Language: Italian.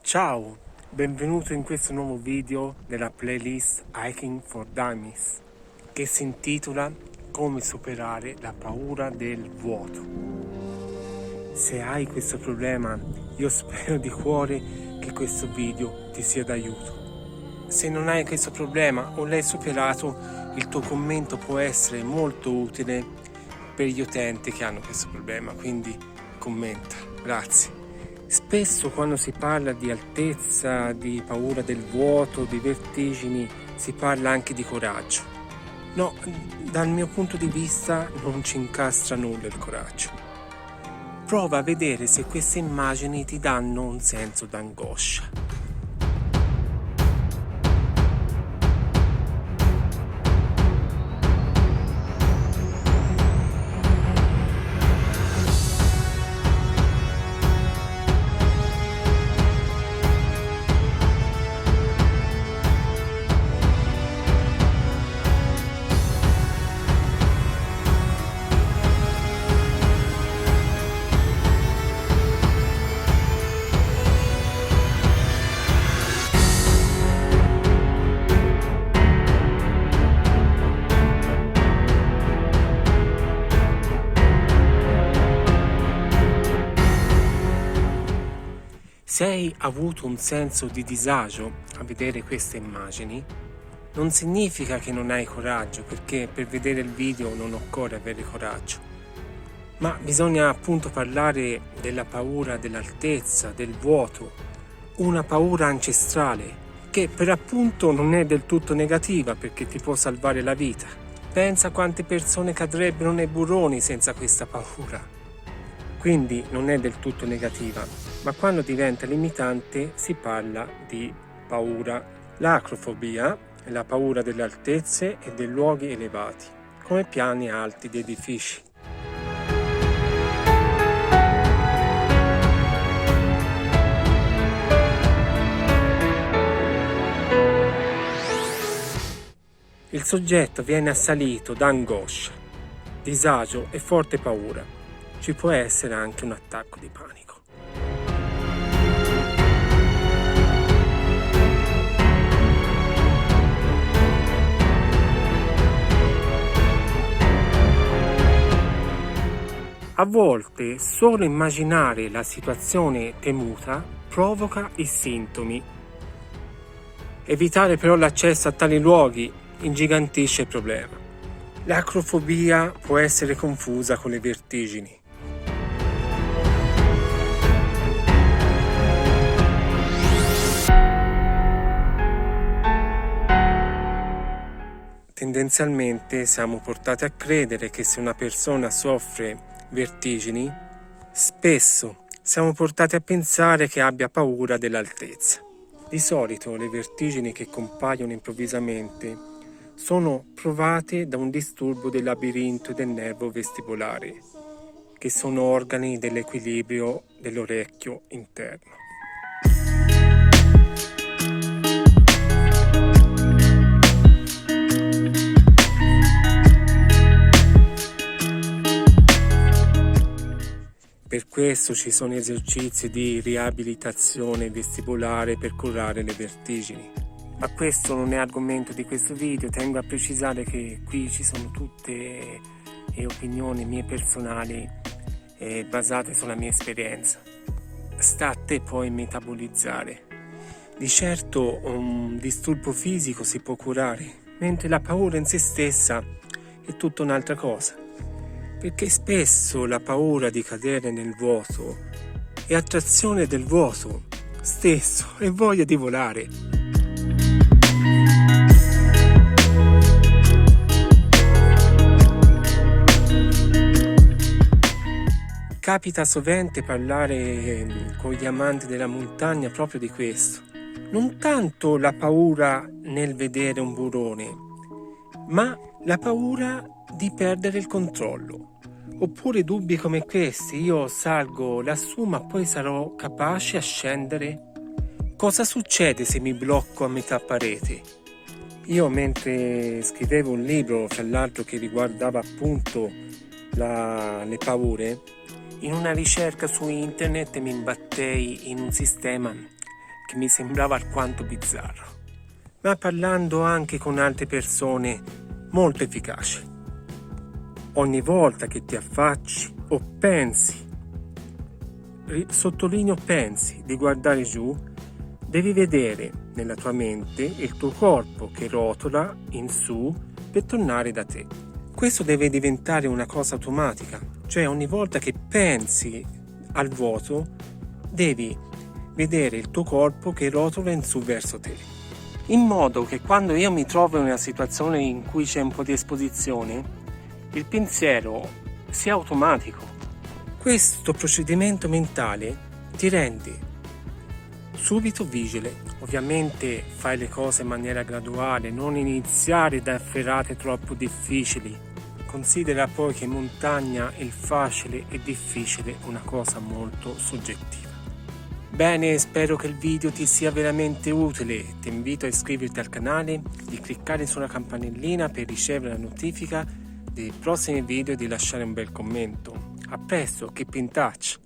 Ciao, benvenuto in questo nuovo video della playlist Hiking for Dummies che si intitola Come superare la paura del vuoto. Se hai questo problema, io spero di cuore che questo video ti sia d'aiuto. Se non hai questo problema o l'hai superato, il tuo commento può essere molto utile per gli utenti che hanno questo problema, quindi commenta, grazie. Spesso quando si parla di altezza, di paura del vuoto, di vertigini, si parla anche di coraggio. No, dal mio punto di vista non ci incastra nulla il coraggio. Prova a vedere se queste immagini ti danno un senso d'angoscia. Se hai avuto un senso di disagio a vedere queste immagini, non significa che non hai coraggio, perché per vedere il video non occorre avere coraggio. Ma bisogna appunto parlare della paura dell'altezza, del vuoto, una paura ancestrale, che per appunto non è del tutto negativa perché ti può salvare la vita. Pensa quante persone cadrebbero nei burroni senza questa paura. Quindi non è del tutto negativa, ma quando diventa limitante si parla di paura. L'acrofobia è la paura delle altezze e dei luoghi elevati, come piani alti di edifici. Il soggetto viene assalito da angoscia, disagio e forte paura. Ci può essere anche un attacco di panico. A volte solo immaginare la situazione temuta provoca i sintomi. Evitare però l'accesso a tali luoghi ingigantisce il problema. L'acrofobia può essere confusa con le vertigini. Tendenzialmente siamo portati a credere che se una persona soffre vertigini, spesso siamo portati a pensare che abbia paura dell'altezza. Di solito le vertigini che compaiono improvvisamente sono provate da un disturbo del labirinto e del nervo vestibolare, che sono organi dell'equilibrio dell'orecchio interno. Per questo ci sono esercizi di riabilitazione vestibolare per curare le vertigini. Ma questo non è argomento di questo video, tengo a precisare che qui ci sono tutte opinioni mie personali basate sulla mia esperienza. Sta a te poi metabolizzare. Di certo un disturbo fisico si può curare, mentre la paura in se stessa è tutta un'altra cosa. Perché spesso la paura di cadere nel vuoto è attrazione del vuoto stesso e voglia di volare. Capita sovente parlare con gli amanti della montagna proprio di questo. Non tanto la paura nel vedere un burrone, ma la paura di perdere il controllo. Oppure dubbi come questi: io salgo lassù ma poi sarò capace a scendere? Cosa succede se mi blocco a metà parete? Io mentre scrivevo un libro, fra l'altro che riguardava appunto le paure, in una ricerca su internet mi imbattei in un sistema che mi sembrava alquanto bizzarro, ma parlando anche con altre persone molto efficaci. Ogni volta che ti affacci o pensi, sottolineo pensi, di guardare giù, devi vedere nella tua mente il tuo corpo che rotola in su per tornare da te. Questo deve diventare una cosa automatica, cioè ogni volta che pensi al vuoto devi vedere il tuo corpo che rotola in su verso te, in modo che quando io mi trovo in una situazione in cui c'è un po' di esposizione, il pensiero sia automatico. Questo procedimento mentale ti rende subito vigile. Ovviamente fai le cose in maniera graduale, non iniziare da ferrate troppo difficili. Considera poi che in montagna il facile e difficile è una cosa molto soggettiva. Bene, spero che il video ti sia veramente utile. Ti invito a iscriverti al canale, di cliccare sulla campanellina per ricevere la notifica dei prossimi video e di lasciare un bel commento. A presto, keep in touch!